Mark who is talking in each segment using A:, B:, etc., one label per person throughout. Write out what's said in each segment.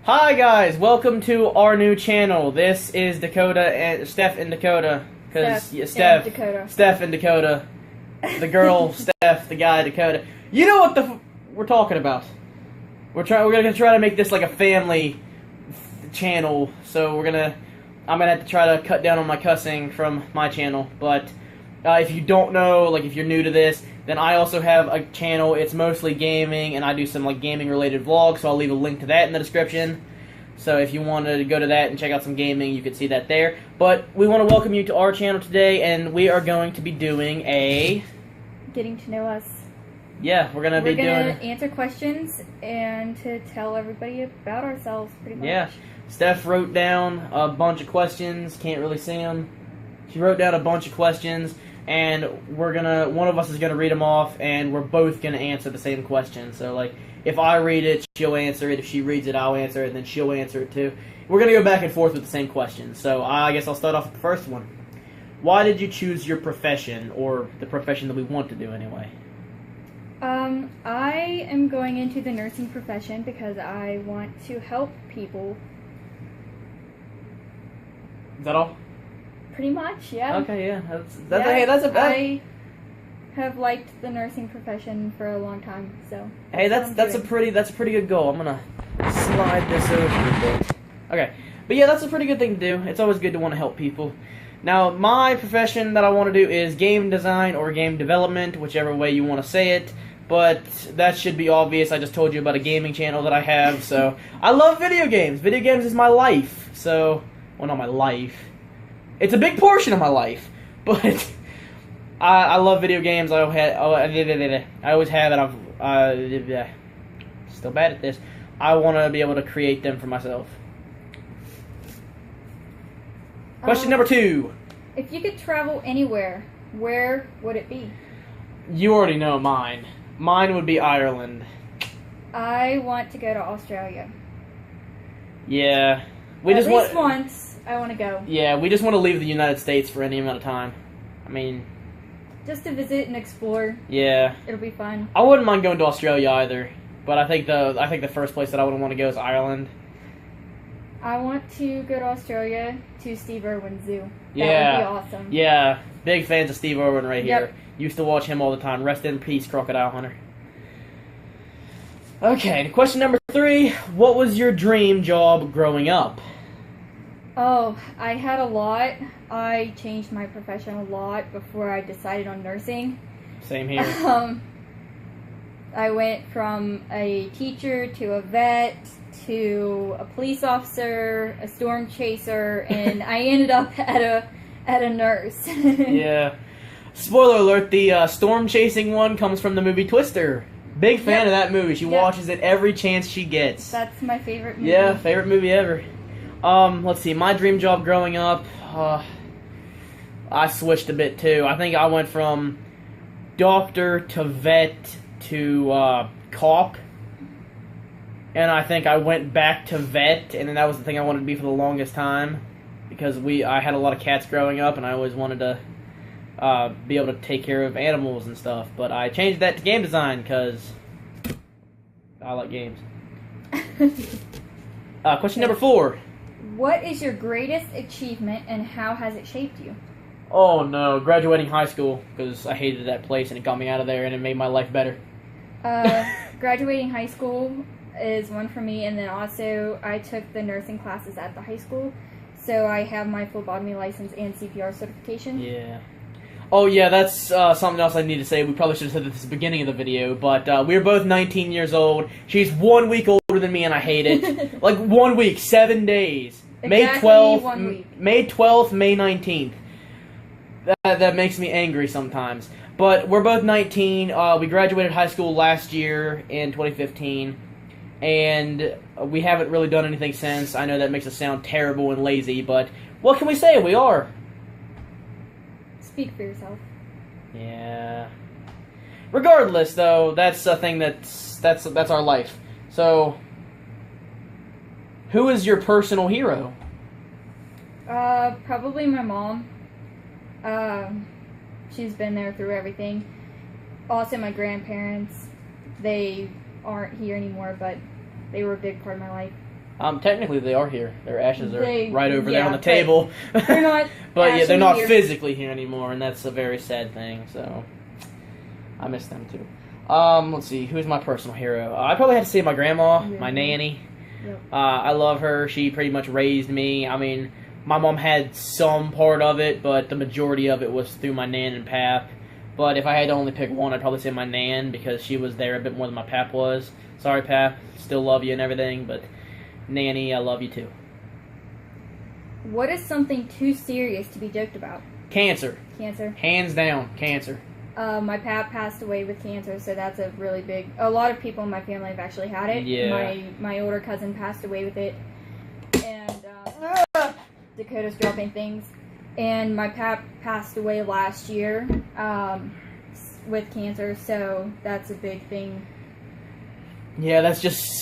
A: Hi guys, welcome to our new channel. This is Dakota and Steph and Dakota. Steph and Dakota. The girl Steph, the guy Dakota. You know what we're talking about. We're gonna try to make this like a family channel. So I'm gonna have to try to cut down on my cussing from my channel. But if you don't know, like if you're new to this, then I also have a channel. It's mostly gaming, and I do some like gaming related vlogs, so I'll leave a link to that in the description. So if you wanted to go to that and check out some gaming, you can see that there. But we want to welcome you to our channel today, and we are going to be doing a...
B: Getting to know us.
A: Yeah, we're going to
B: answer questions and to tell everybody about ourselves, pretty much.
A: Yeah. Steph wrote down a bunch of questions. Can't really see them. She wrote down a bunch of questions, and one of us is gonna read them off, and we're both gonna answer the same question. So like, if I read it, she'll answer it. If she reads it, I'll answer it, and then she'll answer it too. We're gonna go back and forth with the same question. So I guess I'll start off with the first one. Why did you choose your profession, or the profession that we want to do anyway?
B: I am going into the nursing profession because I want to help people.
A: Is that all?
B: Pretty much, yeah.
A: Okay, yeah.
B: I have liked the nursing profession for a long time, so.
A: Hey, that's a pretty good goal. I'm gonna slide this over a bit. Okay, but yeah, that's a pretty good thing to do. It's always good to want to help people. Now, my profession that I want to do is game design or game development, whichever way you want to say it. But that should be obvious. I just told you about a gaming channel that I have, so I love video games. Video games is my life. So, well, not my life. It's a big portion of my life, but I love video games. I always have, and I'm still bad at this. I want to be able to create them for myself. Question number 2.
B: If you could travel anywhere, where would it be?
A: You already know mine. Mine would be Ireland.
B: I want to go to Australia.
A: Yeah.
B: At least once. I want to go.
A: Yeah, we just want to leave the United States for any amount of time. I mean...
B: just to visit and explore.
A: Yeah.
B: It'll be fun.
A: I wouldn't mind going to Australia either, but I think the first place that I would want to go is Ireland.
B: I want to go to Australia to Steve Irwin Zoo. That would be awesome.
A: Yeah, big fans of Steve Irwin right here.
B: Yep.
A: Used to watch him all the time. Rest in peace, Crocodile Hunter. Okay, question number 3. What was your dream job growing up?
B: Oh, I had a lot. I changed my profession a lot before I decided on nursing.
A: Same here.
B: I went from a teacher to a vet to a police officer, a storm chaser, and I ended up at a nurse. Yeah.
A: Spoiler alert, the storm chasing one comes from the movie Twister. Big fan of that movie. She watches it every chance she gets.
B: That's my favorite movie.
A: Yeah, favorite movie ever. Let's see, my dream job growing up, I switched a bit too. I think I went from doctor to vet to cop. And I think I went back to vet, and then that was the thing I wanted to be for the longest time. Because I had a lot of cats growing up, and I always wanted to be able to take care of animals and stuff. But I changed that to game design, because I like games. Question number 4.
B: What is your greatest achievement, and how has it shaped you?
A: Oh no, graduating high school, because I hated that place and it got me out of there and it made my life better.
B: Graduating high school is one for me, and then also I took the nursing classes at the high school, so I have my phlebotomy license and CPR certification.
A: Yeah. Oh yeah, that's something else I need to say. We probably should have said this at the beginning of the video, but we're both 19 years old. She's 1 week older than me, and I hate it. Like 1 week, 7 days.
B: Exactly,
A: May 12th,
B: 1 week.
A: May 12th, May 19th. That makes me angry sometimes. But we're both 19. We graduated high school last year in 2015, and we haven't really done anything since. I know that makes us sound terrible and lazy, but what can we say? We are.
B: Speak for yourself.
A: Yeah. Regardless, though, that's a thing that's our life. So, who is your personal hero?
B: Probably my mom. She's been there through everything. Also, my grandparents. They aren't here anymore, but they were a big part of my life.
A: Technically they are here. Their ashes are right over there on the
B: but
A: table.
B: They're not.
A: But yeah, they're not
B: here.
A: physically here anymore, and that's a very sad thing. So I miss them too. Let's see, who's my personal hero? I probably have to say my grandma, my nanny.
B: Yep.
A: I love her. She pretty much raised me. I mean, my mom had some part of it, but the majority of it was through my nan and pap. But if I had to only pick one, I'd probably say my nan, because she was there a bit more than my pap was. Sorry, pap. Still love you and everything, but nanny, I love you too.
B: What is something too serious to be joked about?
A: Cancer.
B: Cancer.
A: Hands down, cancer.
B: My pap passed away with cancer, so that's a really big... A lot of people in my family have actually had it.
A: Yeah.
B: My older cousin passed away with it. And Dakota's dropping things. And my pap passed away last year with cancer, so that's a big thing.
A: Yeah, that's just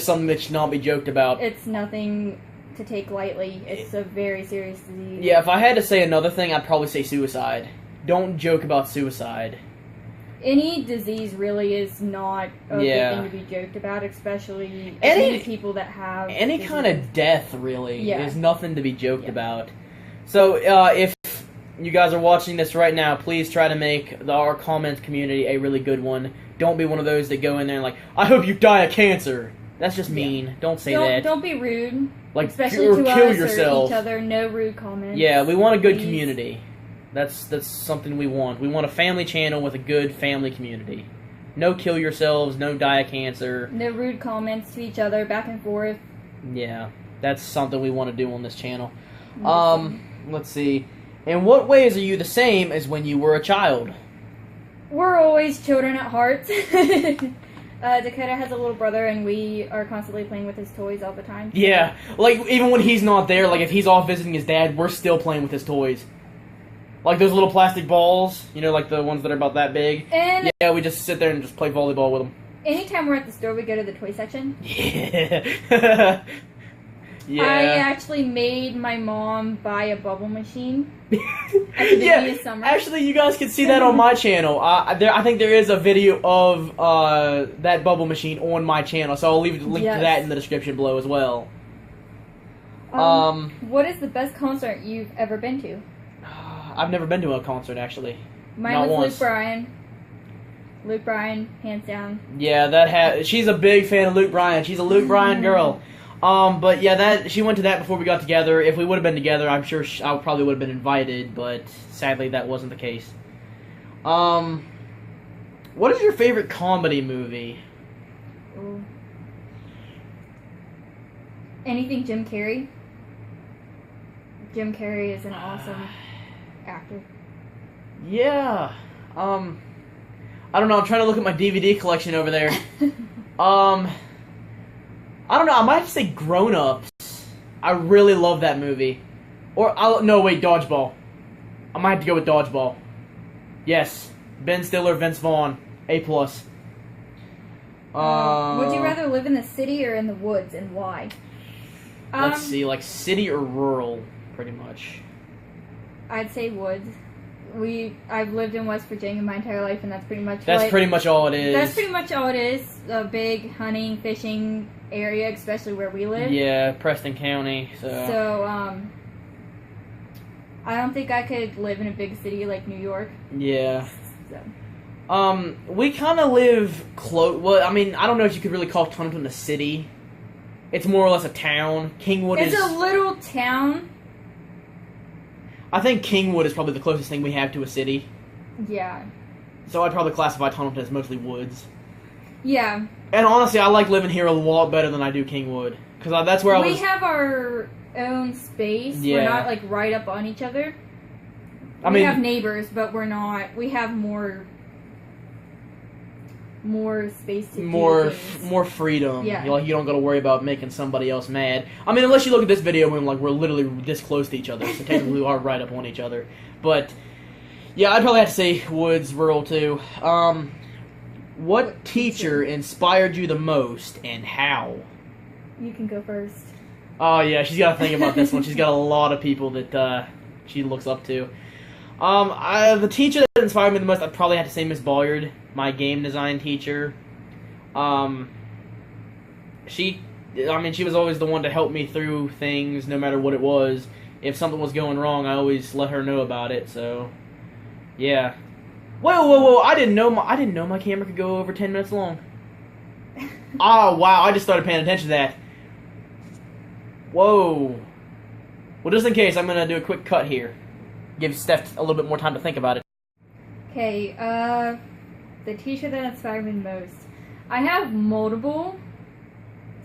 A: something that should not be joked about.
B: It's nothing to take lightly. It's a very serious disease.
A: Yeah, if I had to say another thing, I'd probably say suicide. Don't joke about suicide.
B: Any disease really is not a good thing to be joked about, especially any people that have
A: any
B: disease.
A: kind of death. Really, is nothing to be joked about. So, if you guys are watching this right now, please try to make our comment community a really good one. Don't be one of those that go in there and like, I hope you die of cancer. That's just mean. Don't say that.
B: Don't be rude.
A: Like,
B: especially
A: or
B: to
A: kill
B: us
A: yourself.
B: or each other. No rude comments.
A: Yeah, we want a good community. That's something we want. We want a family channel with a good family community. No kill yourselves, no die of cancer.
B: No rude comments to each other, back and forth.
A: Yeah, that's something we want to do on this channel. Let's see. In what ways are you the same as when you were a child?
B: We're always children at heart. Dakota has a little brother, and we are constantly playing with his toys all the time.
A: Yeah, like, even when he's not there, like, if he's off visiting his dad, we're still playing with his toys. Like those little plastic balls, you know, like the ones that are about that big. And yeah, we just sit there and just play volleyball with them.
B: Anytime we're at the store, we go to the toy section.
A: Yeah. Yeah.
B: I actually made my mom buy a bubble machine at the beginning of summer.
A: Actually, you guys can see that on my channel. I think there is a video of that bubble machine on my channel, so I'll leave a link to that in the description below as well.
B: What is the best concert you've ever been to?
A: I've never been to a concert, actually.
B: Mine was once. Luke Bryan. Luke Bryan, hands down.
A: Yeah, she's a big fan of Luke Bryan. She's a Luke Bryan girl. But yeah, she went to that before we got together. If we would have been together, I'm sure I probably would have been invited, but sadly that wasn't the case. What is your favorite comedy movie?
B: Ooh. Anything Jim Carrey. Jim Carrey is an awesome actor.
A: Yeah. I don't know, I'm trying to look at my DVD collection over there. I don't know, I might have to say Grown Ups. I really love that movie. No, wait, Dodgeball. I might have to go with Dodgeball. Yes. Ben Stiller, Vince Vaughn. A+. Would
B: you rather live in the city or in the woods, and why?
A: Let's see, like city or rural, pretty much.
B: I'd say woods. I've lived in West Virginia my entire life, and that's pretty much
A: pretty much all it is.
B: That's pretty much all it is. A big hunting, fishing area, especially where we live.
A: Yeah, Preston County. So
B: I don't think I could live in a big city like New York.
A: Yeah.
B: So.
A: We kind of live close. Well, I mean, I don't know if you could really call Tunnington a city. It's more or less a town. Kingwood is...
B: It's a little town.
A: I think Kingwood is probably the closest thing we have to a city.
B: Yeah.
A: So I'd probably classify Tunnington as mostly woods.
B: Yeah.
A: And honestly, I like living here a lot better than I do Kingwood. Because that's where
B: We have our own space.
A: Yeah.
B: We're not, like, right up on each other. We have neighbors, but we're not... We have more space to do things.
A: More freedom.
B: Yeah.
A: You don't got to worry about making somebody else mad. I mean, unless you look at this video and we're literally this close to each other, so technically we are right up on each other. But yeah, I'd probably have to say woods, rural too. What teacher inspired you the most and how?
B: You can go first.
A: Oh yeah, she's got to think about this one. She's got a lot of people that she looks up to. The teacher that inspired me the most, I'd probably have to say Miss Bolyard, my game design teacher. She I mean, she was always the one to help me through things, no matter what it was. If something was going wrong, I always let her know about it. So, yeah. Whoa! I didn't know my camera could go over 10 minutes long. Oh wow! I just started paying attention to that. Whoa. Well, just in case, I'm gonna do a quick cut here. Give Steph a little bit more time to think about it.
B: Okay. The teacher that inspired me the most. I have multiple,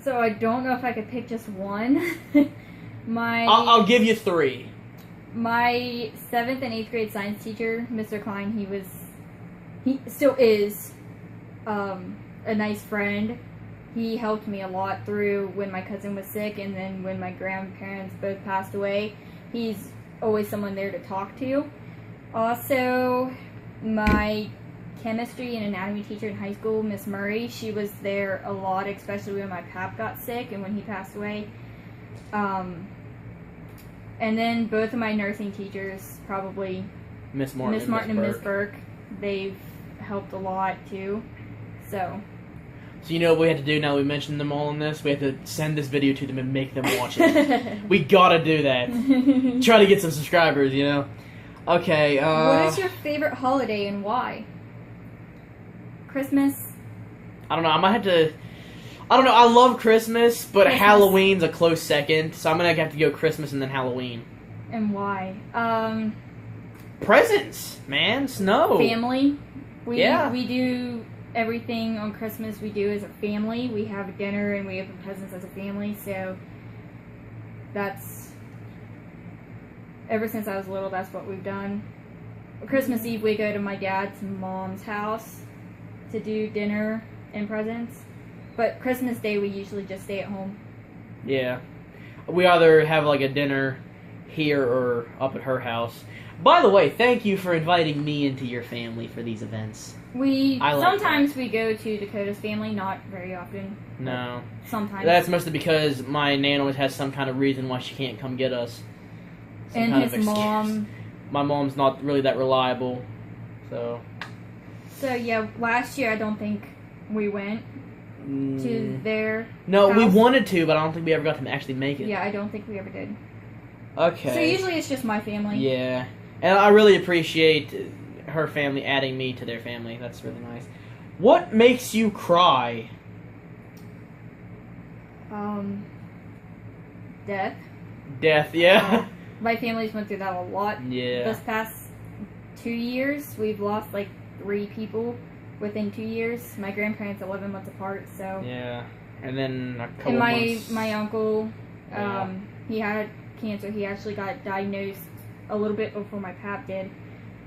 B: so I don't know if I could pick just one.
A: I'll give you 3.
B: My 7th and 8th grade science teacher, Mr. Klein, he still is a nice friend. He helped me a lot through when my cousin was sick and then when my grandparents both passed away. He's always someone there to talk to. Also, my chemistry and anatomy teacher in high school, Miss Murray, she was there a lot, especially when my pap got sick and when he passed away. And then both of my nursing teachers, probably
A: Miss Martin
B: and Miss Burke, they've helped a lot too. So
A: you know what we had to do now that we mentioned them all in this? We have to send this video to them and make them watch it. We gotta do that. Try to get some subscribers, you know? Okay,
B: what is your favorite holiday and why? Christmas?
A: I don't know, I might have to... I don't know, I love Christmas, but Halloween's a close second, so I'm gonna have to go Christmas and then Halloween.
B: And why?
A: Presents, man, snow.
B: Family. We do everything on Christmas we do as a family. We have a dinner and we open presents as a family, so that's... Ever since I was little, that's what we've done. Christmas Eve, we go to my dad's and mom's house to do dinner and presents. But Christmas Day, we usually just stay at home. Yeah.
A: We either have like a dinner here or up at her house. By the way, thank you for inviting me into your family for these events.
B: Sometimes we go to Dakota's family, not very often.
A: No.
B: Sometimes.
A: That's mostly because my nan always has some kind of reason why she can't come get us.
B: And his mom.
A: My mom's not really that reliable, so.
B: So yeah, last year I don't think we went to their
A: No,
B: house.
A: we wanted to, but I don't think we ever got to actually make it.
B: Yeah, I don't think we ever did.
A: Okay.
B: So usually it's just my family.
A: Yeah. And I really appreciate her family adding me to their family. That's really nice. What makes you cry?
B: Death.
A: Death, yeah.
B: My family's went through that a lot.
A: Yeah.
B: This past 2 years, we've lost like 3 people within 2 years. My grandparents 11 months apart, so.
A: Yeah. And then a couple
B: months. And my uncle, he had cancer. He actually got diagnosed a little bit before my pap did.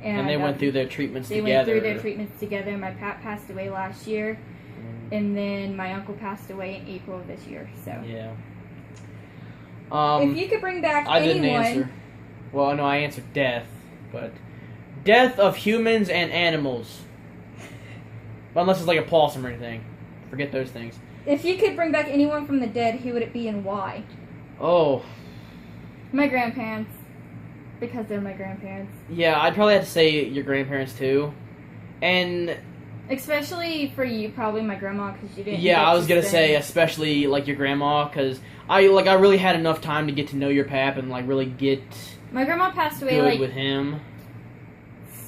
A: And they went through their treatments together.
B: They went through their treatments together. My pap passed away last year. And then my uncle passed away in April of this year, so.
A: Yeah.
B: If you could bring back
A: I
B: anyone...
A: didn't answer. Well, no, I answered death, but... Death of humans and animals. Unless it's like a possum or anything. Forget those things.
B: If you could bring back anyone from the dead, who would it be and why?
A: Oh.
B: My grandparents. Because they're my grandparents.
A: Yeah, I'd probably have to say your grandparents too. And...
B: Especially for you, probably my grandma, because you didn't.
A: Yeah, I was gonna say, especially like your grandma, because I really had enough time to get to know your pap and like really get.
B: My grandma passed away
A: good
B: like
A: with him.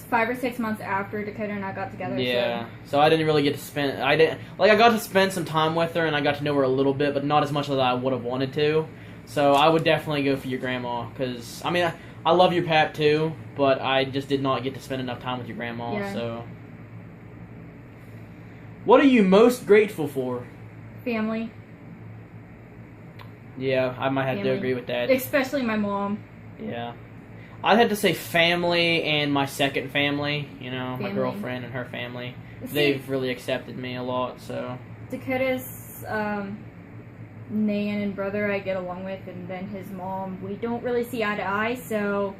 B: 5 or 6 months after Dakota and I got together.
A: Yeah, so I didn't really get to spend. I got to spend some time with her and I got to know her a little bit, but not as much as I would have wanted to. So I would definitely go for your grandma, because I mean I love your pap too, but I just did not get to spend enough time with your grandma.
B: Yeah.
A: So. What are you most grateful for?
B: Family.
A: Yeah, I might have to agree with that.
B: Especially my mom.
A: Yeah. I'd have to say family and my second family, you know, my girlfriend and her family. They've really accepted me a lot, so.
B: Dakota's nan and brother I get along with, and then his mom, we don't really see eye to eye, so,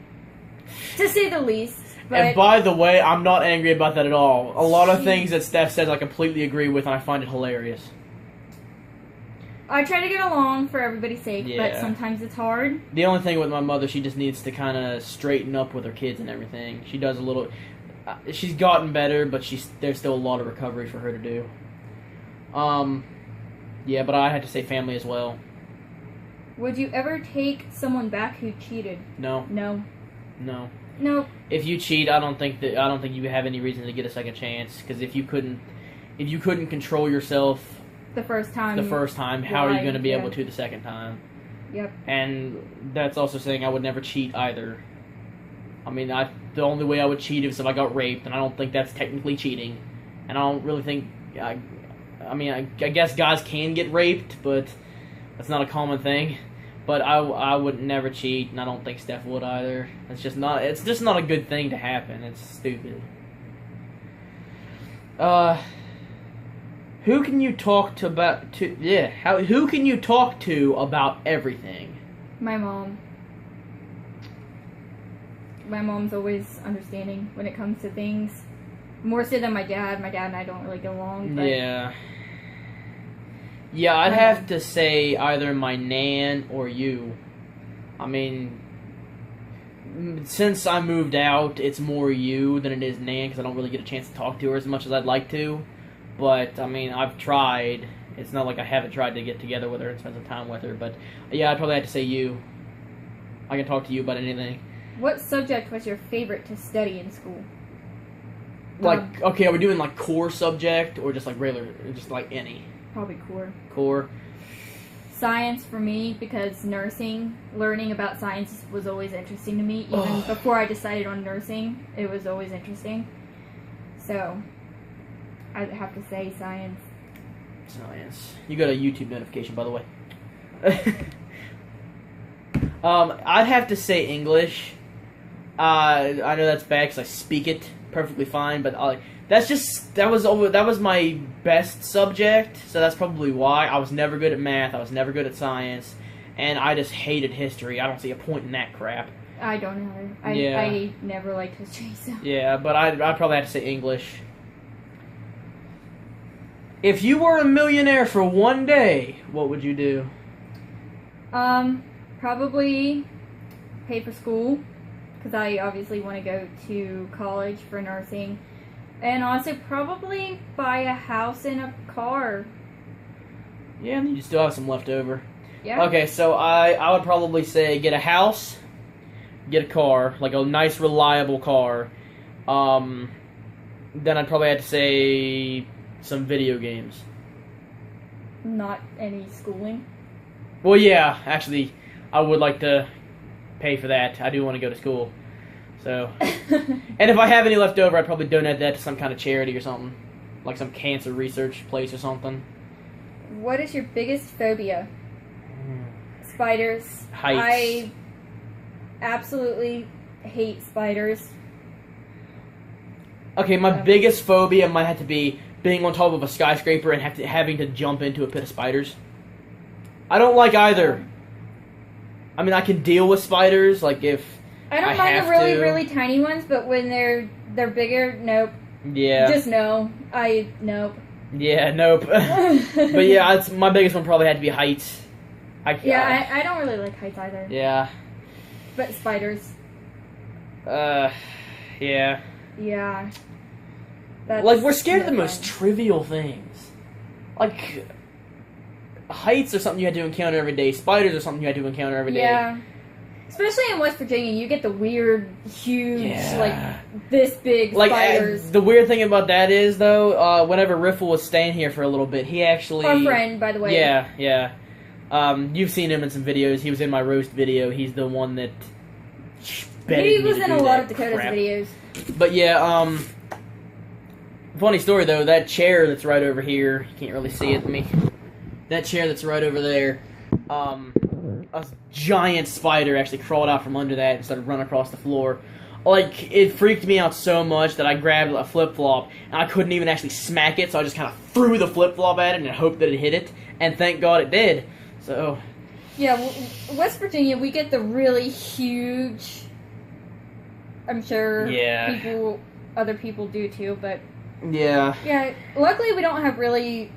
B: to say the least. But
A: and by the way, I'm not angry about that at all. A lot of things that Steph says I completely agree with, and I find it hilarious.
B: I try to get along for everybody's sake, but sometimes it's hard.
A: The only thing with my mother, she just needs to kind of straighten up with her kids and everything. She does a little... she's gotten better, but there's still a lot of recovery for her to do. Yeah, but I had to say family as well.
B: Would you ever take someone back who cheated?
A: No.
B: No.
A: No.
B: No.
A: If you cheat, I don't think you have any reason to get a second chance. Because if you couldn't control yourself
B: the first time,
A: how are you going to be able to the second time?
B: Yep.
A: And that's also saying I would never cheat either. I mean, the only way I would cheat is if I got raped, and I don't think that's technically cheating. And I don't really think. I guess guys can get raped, but that's not a common thing. But I would never cheat, and I don't think Steph would either. It's just not a good thing to happen. It's stupid. Who can you talk to about who can you talk to about everything?
B: My mom. My mom's always understanding when it comes to things. More so than my dad. My dad and I don't really get along. But
A: yeah. Yeah, I'd have to say either my nan or you. I mean, since I moved out, it's more you than it is nan, because I don't really get a chance to talk to her as much as I'd like to. But, I mean, I've tried. It's not like I haven't tried to get together with her and spend some time with her. But, yeah, I'd probably have to say you. I can talk to you about anything.
B: What subject was your favorite to study in school?
A: Like, okay, are we doing, like, core subject or just, like, regular, just, like, any?
B: Probably core.
A: Core.
B: Science for me, because learning about science was always interesting to me. Even before I decided on nursing, it was always interesting. So, I'd have to say science.
A: Science. You got a YouTube notification, by the way. I'd have to say English. I know that's bad because I speak it perfectly fine, but that was my best subject, so that's probably why. I was never good at math, I was never good at science, and I just hated history. I don't see a point in that crap.
B: I don't know. I never liked history, so.
A: Yeah, but I'd probably have to say English. If you were a millionaire for one day, what would you do?
B: Probably pay for school, because I obviously want to go to college for nursing. And also probably buy a house and a car.
A: Yeah, and you still have some left over.
B: Yeah.
A: Okay, so I would probably say get a house, get a car, like a nice reliable car. Then I'd probably have to say some video games.
B: Not any schooling?
A: Well, yeah, actually, I would like to pay for that. I do want to go to school. So, and if I have any left over, I'd probably donate that to some kind of charity or something. Like some cancer research place or something.
B: What is your biggest phobia? Spiders.
A: Heights.
B: I absolutely hate spiders.
A: Okay, my biggest phobia might have to be being on top of a skyscraper and having to jump into a pit of spiders. I don't like either. I mean, I can deal with spiders, like if
B: I don't mind the really tiny ones, but when they're bigger, nope.
A: Yeah.
B: Just no. Nope.
A: Yeah, nope. But yeah, my biggest one probably had to be heights.
B: I don't really like heights either.
A: Yeah.
B: But spiders.
A: Yeah.
B: Yeah.
A: Like, we're scared of the most trivial things. Like, heights are something you had to encounter every day. Spiders are something you had to encounter every day.
B: Yeah. Especially in West Virginia, you get the weird, huge, like, this big spiders.
A: The weird thing about that is, though, whenever Riffle was staying here for a little bit, he actually...
B: Our friend, by the way.
A: Yeah. You've seen him in some videos. He was in my roast video. He's the one that...
B: He was in a lot of Dakota's videos.
A: But yeah, funny story, though, that chair that's right over here, you can't really see it, that chair that's right over there, a giant spider actually crawled out from under that and started running across the floor. Like, it freaked me out so much that I grabbed a flip-flop, and I couldn't even actually smack it, so I just kind of threw the flip-flop at it and hoped that it hit it, and thank God it did. So...
B: Yeah, West Virginia, we get the really huge... I'm sure other people do too, but...
A: Yeah.
B: Yeah, luckily we don't have really...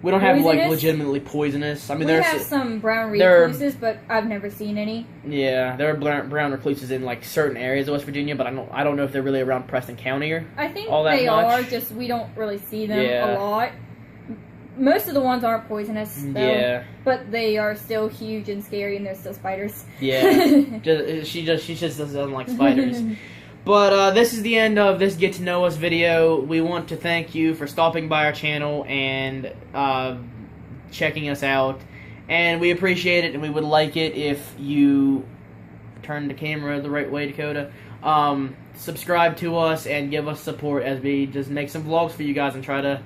A: We don't have, like, legitimately poisonous. I mean,
B: we have some brown recluses, but I've never seen any.
A: Yeah, there are brown recluses in, like, certain areas of West Virginia, but I don't know if they're really around Preston County or
B: I think
A: all that
B: they
A: much.
B: are, just we don't really see them a lot. most of the ones aren't poisonous, though,
A: yeah,
B: but they are still huge and scary, and they're still spiders.
A: yeah. She just doesn't like spiders. But this is the end of this Get to Know Us video. We want to thank you for stopping by our channel and checking us out. And we appreciate it, and we would like it if you turn the camera the right way, Dakota. Subscribe to us and give us support as we just make some vlogs for you guys and try to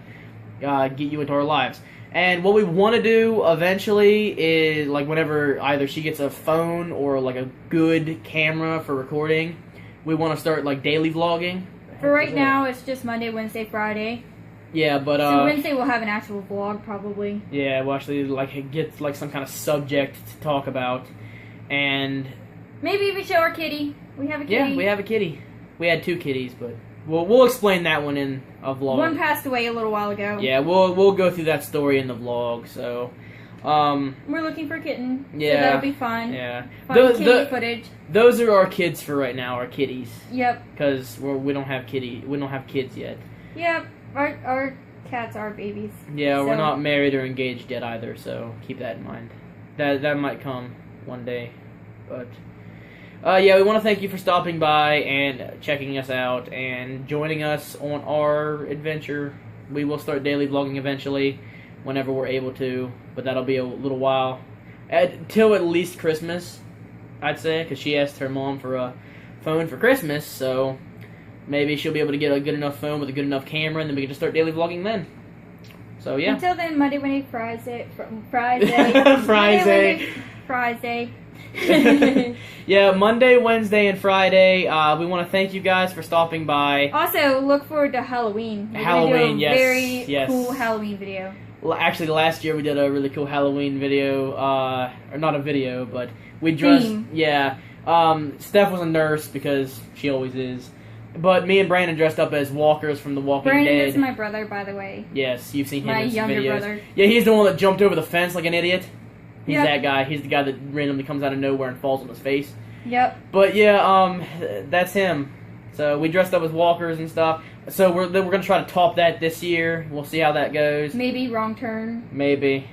A: get you into our lives. And what we want to do eventually is, like, whenever either she gets a phone or like a good camera for recording, we want to start like daily vlogging.
B: For right now, it's just Monday, Wednesday, Friday.
A: Yeah, but
B: so Wednesday we'll have an actual vlog probably.
A: Yeah, we'll actually like get like some kind of subject to talk about, and
B: maybe even show our kitty. We have a kitty.
A: Yeah, we have a kitty. We had 2 kitties, but we'll explain that one in a vlog.
B: One passed away a little while ago.
A: Yeah, we'll go through that story in the vlog. So
B: we're looking for a kitten.
A: Yeah,
B: so that'll be fun.
A: Yeah,
B: Fun kitty footage.
A: Those are our kids for right now. Our kitties.
B: Yep.
A: Because we don't have kids yet.
B: Yep. Our cats are babies.
A: Yeah,
B: so.
A: We're not married or engaged yet either, so keep that in mind. That might come one day, but yeah, we want to thank you for stopping by and checking us out and joining us on our adventure. We will start daily vlogging eventually, whenever we're able to, but that'll be a little while, till at least Christmas, I'd say, because she asked her mom for a phone for Christmas, so maybe she'll be able to get a good enough phone with a good enough camera, and then we can just start daily vlogging then. So yeah.
B: Until then, Monday, Wednesday, Friday. Friday.
A: Yeah, Monday, Wednesday, and Friday. We want to thank you guys for stopping by.
B: Also, look forward to Halloween. We're
A: Halloween,
B: do a very cool Halloween video.
A: Actually, last year we did a really cool Halloween video, or not a video, but we dressed. Theme. Yeah. Steph was a nurse because she always is. But me and Brandon dressed up as walkers from The Walking Dead.
B: Brandon is my brother, by the way.
A: Yes, you've seen him
B: my
A: in some videos.
B: younger brother.
A: Yeah, he's the one that jumped over the fence like an idiot. He's
B: yep.
A: that guy. He's the guy that randomly comes out of nowhere and falls on his face.
B: Yep.
A: But yeah, that's him. So we dressed up as walkers and stuff. So we're gonna try to top that this year. We'll see how that goes.
B: Maybe Wrong Turn.
A: Maybe.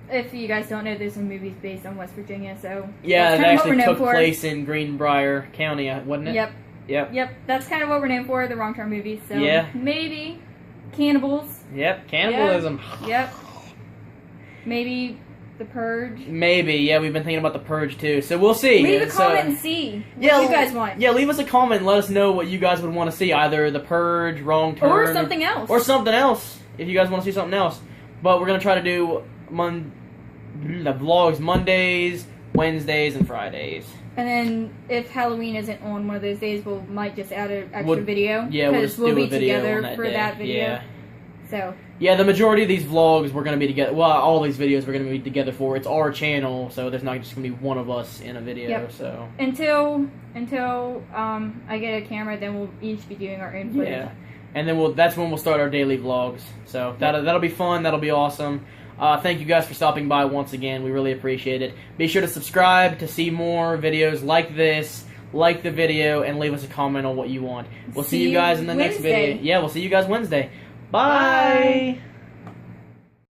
B: If you guys don't know, there's some movies based on West Virginia, so
A: yeah, it actually took place in Greenbrier County, wasn't it?
B: Yep. Yep. That's kind of what we're known for, the Wrong Turn movies. So
A: yeah.
B: Maybe cannibals.
A: Yep. Cannibalism.
B: Yep. Maybe The Purge.
A: Maybe. Yeah, we've been thinking about The Purge too. So we'll see.
B: Leave a comment and see what you guys want.
A: Yeah, leave us a comment and let us know what you guys would want to see. Either The Purge, Wrong Turn,
B: or something else.
A: Or something else. If you guys want to see something else. But we're gonna try to do the vlogs Mondays, Wednesdays, and Fridays.
B: And then if Halloween isn't on one of those days, we might just add an extra video.
A: Yeah, we'll just do a video
B: together
A: on
B: for
A: day.
B: that video.
A: Yeah.
B: So.
A: Yeah, the majority of these vlogs we're gonna be together. Well, all these videos we're gonna be together for. It's our channel, so there's not just gonna be one of us in a video.
B: Yep.
A: So
B: until I get a camera, then we'll each be doing our own footage.
A: Yeah, and then that's when we'll start our daily vlogs. So that'll be fun. That'll be awesome. Thank you guys for stopping by once again. We really appreciate it. Be sure to subscribe to see more videos like this. Like the video and leave us a comment on what you want. We'll see you guys in the next video. Yeah, we'll see you guys Wednesday. Bye. Bye.